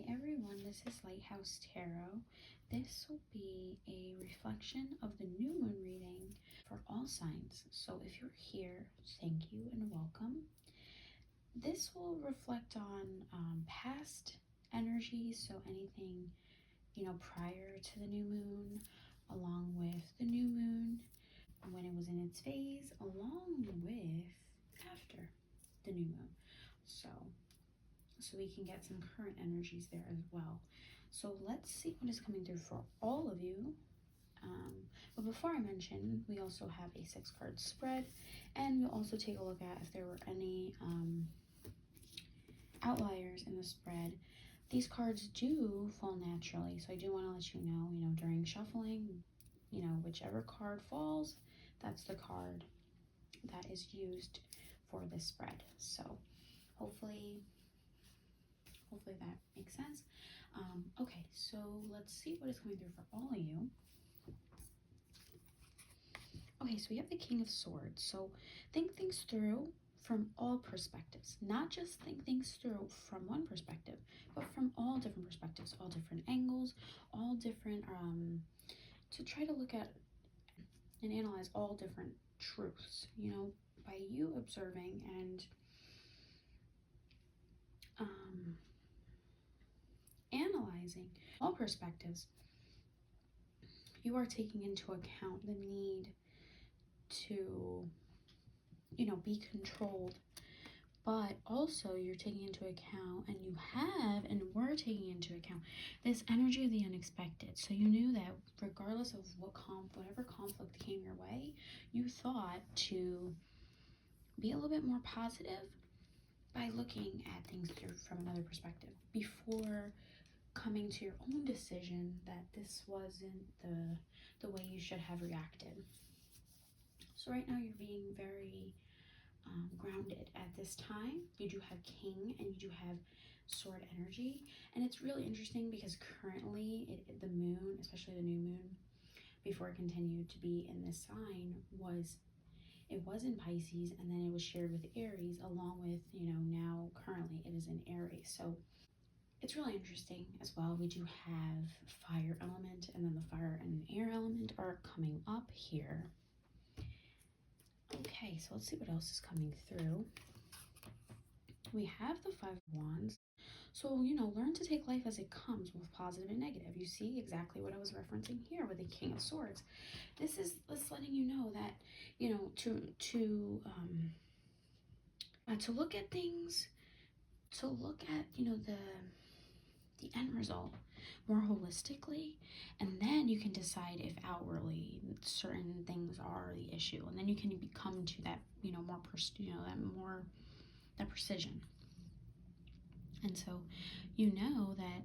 Hi everyone, this is Lighthouse Tarot. This will be a reflection of the new moon reading for all signs. So if you're here, thank you and welcome. This will reflect on past energies, so anything, prior to the new moon, along with the new moon, when it was in its phase, along with after the new moon. So we can get some current energies there as well. So let's see what is coming through for all of you. But before I mention, we also have a 6-card spread, and we'll also take a look at if there were any outliers in the spread. These cards do fall naturally, so I do want to let you know, during shuffling, whichever card falls, that's the card that is used for this spread. So hopefully that makes sense. Okay, so let's see what is coming through for all of you. Okay, so we have the King of Swords. So think things through from all perspectives, not just think things through from one perspective, but from all different perspectives, all different angles, all different, to try to look at and analyze all different truths, by you observing and analyzing all perspectives. You are taking into account the need to, be controlled, but also you're taking into account, and you have and were taking into account this energy of the unexpected. So you knew that regardless of whatever conflict came your way, you thought to be a little bit more positive by looking at things through from another perspective before coming to your own decision that this wasn't the way you should have reacted. So right now you're being very grounded at this time. You do have King and you do have Sword energy, and it's really interesting because currently the moon, especially the new moon, before it continued to be in this sign, was in Pisces, and then it was shared with Aries, along with, now currently it is in Aries. So it's really interesting as well. We do have fire element, and then the fire and air element are coming up here. Okay, so let's see what else is coming through. We have the 5 of Wands. So, learn to take life as it comes, with positive and negative. You see exactly what I was referencing here with the King of Swords. This is letting you know that, to look at things, to look at, the end result more holistically, and then you can decide if outwardly certain things are the issue, and then you can come to that, that precision. And so that,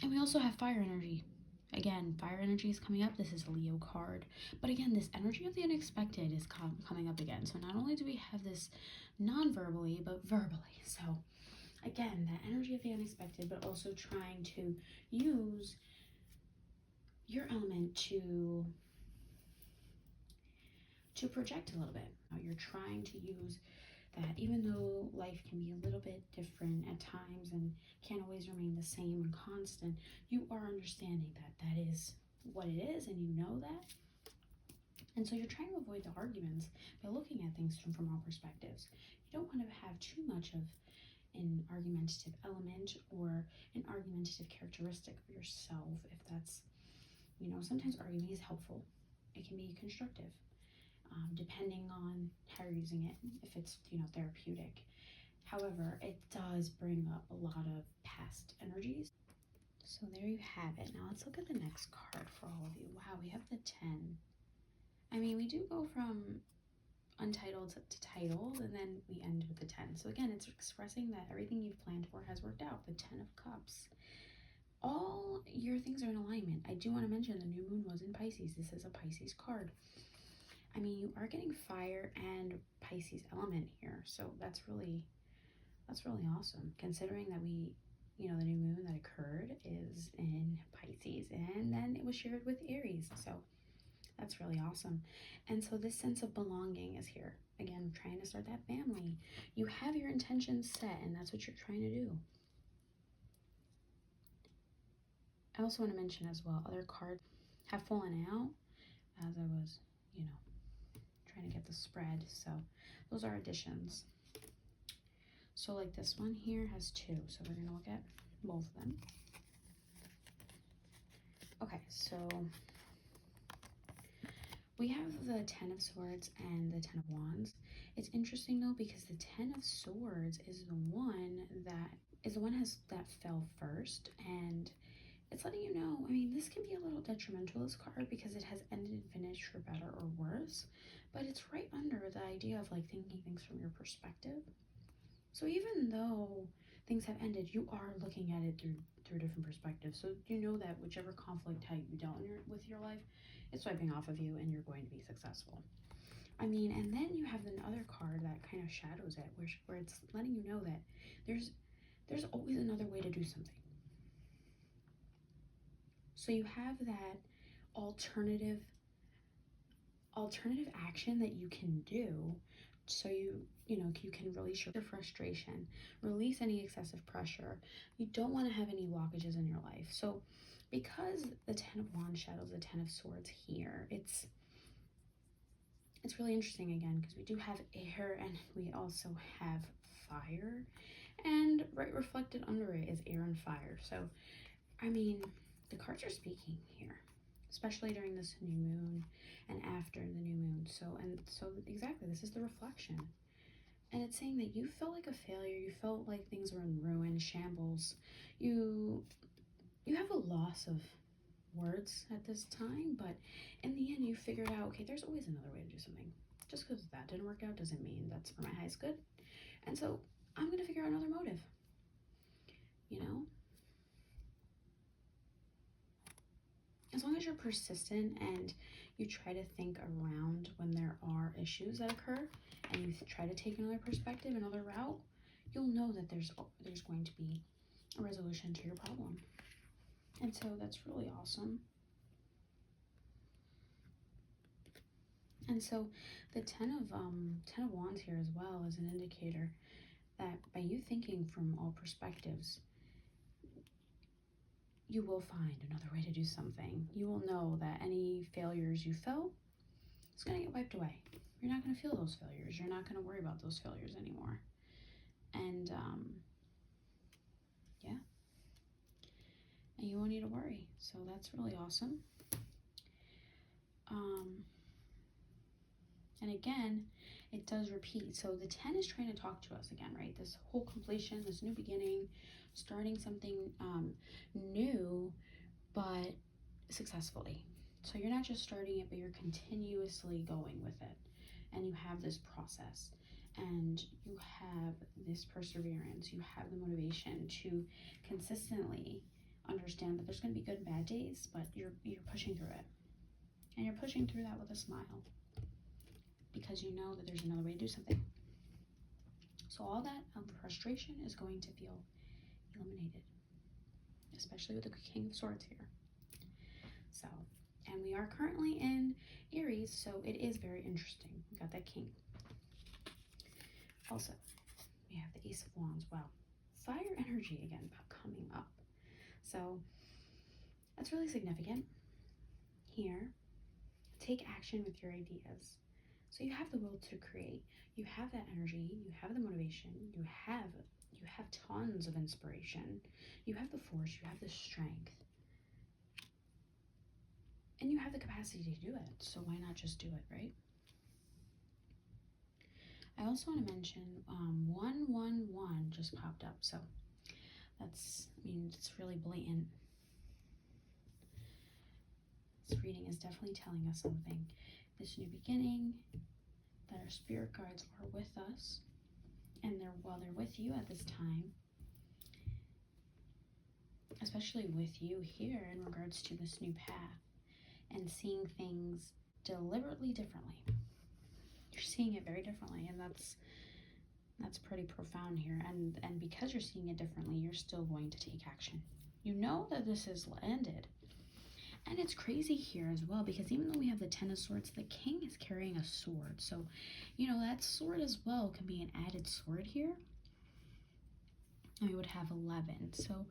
and we also have fire energy. Again, fire energy is coming up. This is a Leo card. But again, this energy of the unexpected is coming up again. So not only do we have this non-verbally, but verbally. So again, that energy of the unexpected, but also trying to use your element to project a little bit. You're trying to use that, even though life can be a little bit different at times and can't always remain the same and constant, you are understanding that that is what it is, and you know that. And so you're trying to avoid the arguments by looking at things from all perspectives. You don't want to have too much of an argumentative element or an argumentative characteristic of yourself. If that's, sometimes arguing is helpful. It can be constructive. Depending on how you're using it, if it's, therapeutic. However, it does bring up a lot of past energies. So there you have it. Now let's look at the next card for all of you. Wow, we have the 10. I mean, we do go from untitled to titled, and then we end with the 10. So again, it's expressing that everything you've planned for has worked out. The 10 of Cups. All your things are in alignment. I do want to mention the new moon was in Pisces. This is a Pisces card. I mean, you are getting fire and Pisces element here, so that's really awesome, considering that the new moon that occurred is in Pisces, and then it was shared with Aries, so that's really awesome. And so this sense of belonging is here. Again, trying to start that family. You have your intentions set, and that's what you're trying to do. I also want to mention as well, other cards have fallen out as I was, trying to get the spread. So those are additions. So like this one here has 2. So we're going to look at both of them. Okay, so we have the 10 of Swords and the 10 of Wands. It's interesting though, because the 10 of Swords is the one that fell first, and it's letting you know, I mean, this can be a little detrimental, this card, because it has ended and finished for better or worse, but it's right under the idea of like thinking things from your perspective. So even though things have ended, you are looking at it through different perspectives. So you know that whichever conflict type you dealt with your life, it's swiping off of you and you're going to be successful. I mean, and then you have another card that kind of shadows it, where it's letting you know that there's always another way to do something. So you have that alternative action that you can do, so you can release your frustration, release any excessive pressure. You don't want to have any blockages in your life. So because the 10 of Wands shadows the 10 of Swords here, it's really interesting again, because we do have air and we also have fire, and right reflected under it is air and fire. So I mean, the cards are speaking here, especially during this new moon and after the new moon. So exactly, this is the reflection. And it's saying that you felt like a failure. You felt like things were in ruin, shambles. You have a loss of words at this time, but in the end you figured out, okay, there's always another way to do something. Just because that didn't work out doesn't mean that's for my highest good. And so I'm going to figure out another motive, As long as you're persistent and you try to think around when there are issues that occur, and you try to take another perspective, another route, you'll know that there's going to be a resolution to your problem. And so that's really awesome. And so the 10 of Wands here as well is an indicator that by you thinking from all perspectives, you will find another way to do something. You will know that any failures you felt, it's going to get wiped away. You're not going to feel those failures. You're not going to worry about those failures anymore. And yeah, and you won't need to worry. So that's really awesome. And again, it does repeat. So the 10 is trying to talk to us again, right? This whole completion, this new beginning, starting something new, but successfully. So you're not just starting it, but you're continuously going with it. And you have this process, and you have this perseverance. You have the motivation to consistently understand that there's going to be good and bad days, but you're pushing through it. And you're pushing through that with a smile, because you know that there's another way to do something. So all that frustration is going to feel eliminated, especially with the King of Swords here. So, and we are currently in Aries, so it is very interesting. We got that King. Also, we have the Ace of Wands. Wow, fire energy again coming up. So that's really significant. Here, take action with your ideas. So you have the will to create. You have that energy. You have the motivation. You have tons of inspiration. You have the force. You have the strength. And you have the capacity to do it. So why not just do it, right? I also want to mention 111 just popped up. So it's really blatant. This reading is definitely telling us something. This new beginning, that our spirit guides are with us, and while they're with you at this time, especially with you here in regards to this new path and seeing things deliberately differently. You're seeing it very differently, and that's pretty profound here. And because you're seeing it differently, you're still going to take action. You know that this is ended. And it's crazy here as well, because even though we have the 10 of Swords, the King is carrying a sword. So, that sword as well can be an added sword here. and we would have 11. So,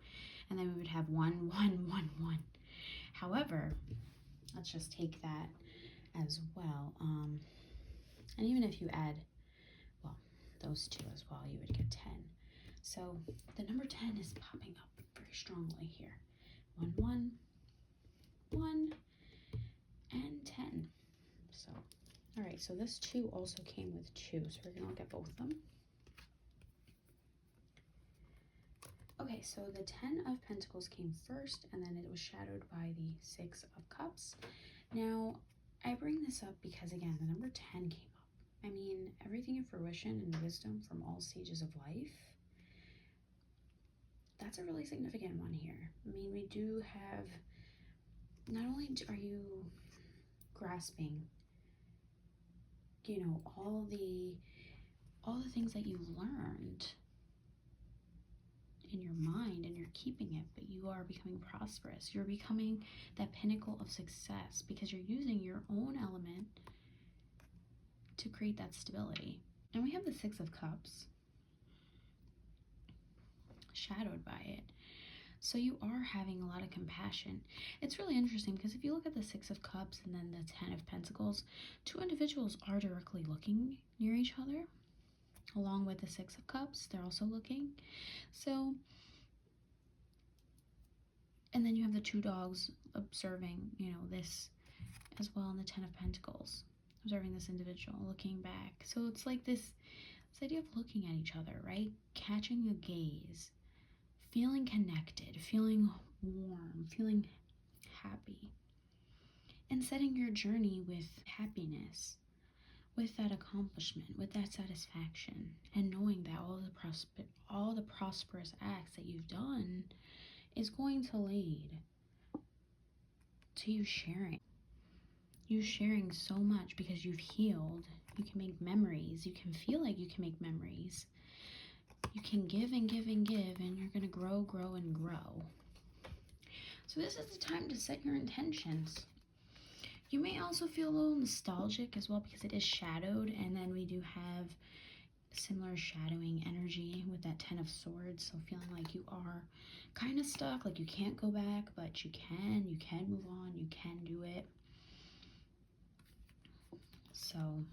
and then we would have 1, 1, 1, 1. However, let's just take that as well. And even if you add, well, those two as well, you would get 10. So the number 10 is popping up very strongly here. 1, 1, 1, and 10. So, all right, so this 2 also came with 2, so we're gonna look at both of them. Okay, so the 10 of Pentacles came first, and then it was shadowed by the 6 of Cups. Now, I bring this up because, again, the number 10 came up. I mean, everything in fruition and wisdom from all stages of life, that's a really significant one here. I mean, we do have, not only are you grasping, you know, all the things that you learned in your mind and you're keeping it, but you are becoming prosperous. You're becoming that pinnacle of success because you're using your own element to create that stability. And we have the 6 of Cups shadowed by it. So you are having a lot of compassion. It's really interesting because if you look at the 6 of Cups and then the 10 of Pentacles, 2 individuals are directly looking near each other. Along with the 6 of Cups, they're also looking. So, and then you have the 2 dogs observing, you know, this as well in the 10 of Pentacles, observing this individual, looking back. So it's like this idea of looking at each other, right? Catching a gaze, feeling connected, feeling warm, feeling happy, and setting your journey with happiness, with that accomplishment, with that satisfaction, and knowing that all the prosperous acts that you've done is going to lead to you sharing so much because you've healed. You can make memories. You can feel like you can make memories. You can give and give and give, and you're going to grow, grow, and grow. So this is the time to set your intentions. You may also feel a little nostalgic as well because it is shadowed, and then we do have similar shadowing energy with that 10 of Swords. So feeling like you are kind of stuck, like you can't go back, but you can move on, you can do it. So,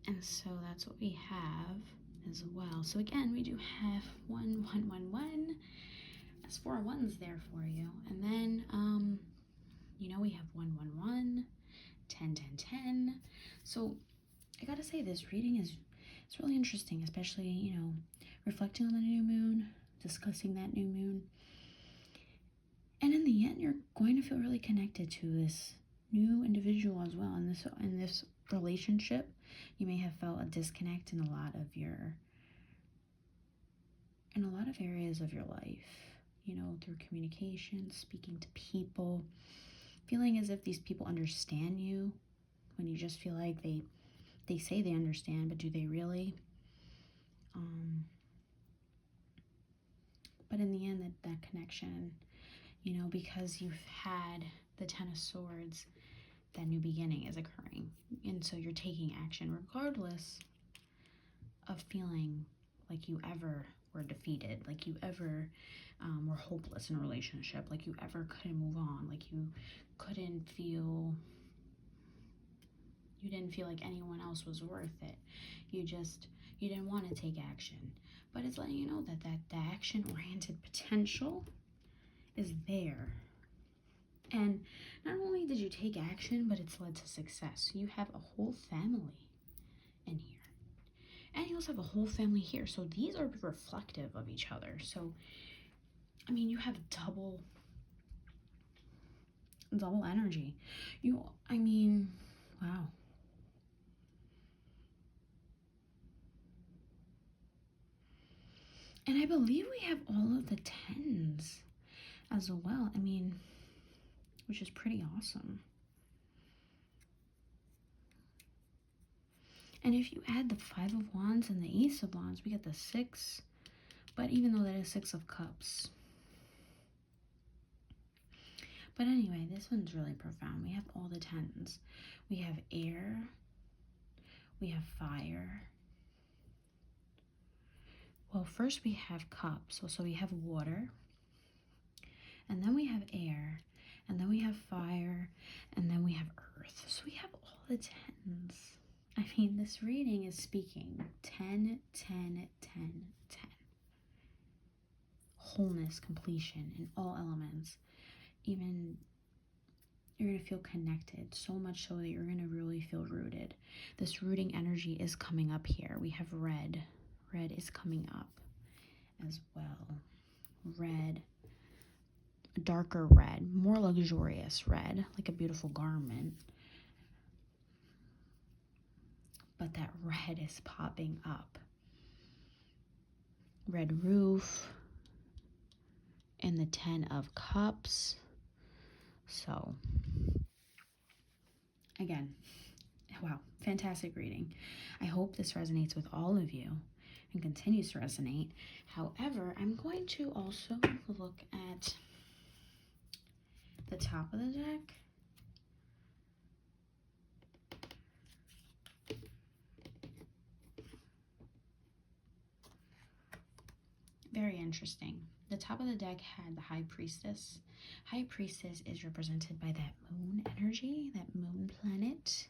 and so that's what we have as well. So again, we do have 1, 1, 1, 1. That's 4 ones there for you. And then, you know, we have 1, 1, 1, 10, 10, 10. So I gotta say, this reading it's really interesting, especially, you know, reflecting on the new moon, discussing that new moon. And in the end, you're going to feel really connected to this new individual as well. In this relationship, you may have felt a disconnect in a lot of areas of your life, you know, through communication, speaking to people, feeling as if these people understand you when you just feel like they say they understand, but do they really? But in the end, that connection, you know, because you've had the 10 of Swords, that new beginning is occurring. And so you're taking action regardless of feeling like you ever were defeated, like you ever were hopeless in a relationship, like you ever couldn't move on, like you didn't feel like anyone else was worth it. You didn't want to take action. But it's letting you know that the action-oriented potential is there. And not only did you take action, but it's led to success. You have a whole family in here. And you also have a whole family here. So these are reflective of each other. So, I mean, you have double energy. Wow. And I believe we have all of the 10s as well. I mean, which is pretty awesome. And if you add the 5 of Wands and the Ace of Wands, we get the 6. But even though that is 6 of Cups. But anyway, this one's really profound. We have all the 10s. We have air. We have fire. Well, first we have cups. So we have water, and then we have air, and then we have fire, and then we have earth. So we have all the tens. I mean, this reading is speaking 10, 10, 10, 10. Wholeness, completion in all elements. Even you're going to feel connected, so much so that you're going to really feel rooted. This rooting energy is coming up here. We have red. Red is coming up as well. Red, darker red, more luxurious red, like a beautiful garment. But that red is popping up. Red roof and the 10 of cups. So again, wow, fantastic reading. I hope this resonates with all of you and continues to resonate. However, I'm going to also look at the top of the deck. Very interesting. The top of the deck had the High Priestess. High Priestess is represented by that moon energy, that moon planet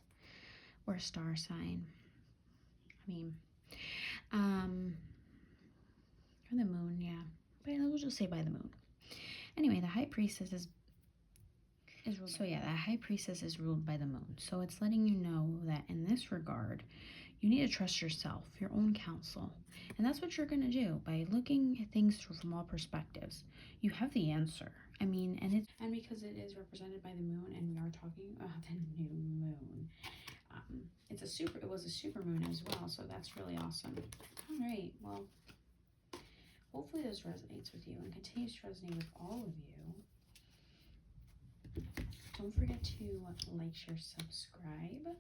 or star sign. I mean, or the moon, yeah. But we'll just say by the moon. Anyway, the High Priestess is ruled. So yeah, the High Priestess is ruled by the moon. So it's letting you know that in this regard, you need to trust yourself, your own counsel. And that's what you're going to do by looking at things from all perspectives. You have the answer. I mean, and because it is represented by the moon, and we are talking about the new moon. It was a super moon as well, so that's really awesome. All right, well, hopefully this resonates with you and continues to resonate with all of you. Don't forget to like, share, subscribe,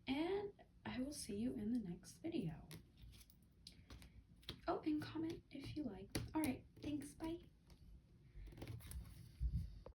and I will see you in the next video. Oh, and comment if you like. All right, thanks, bye.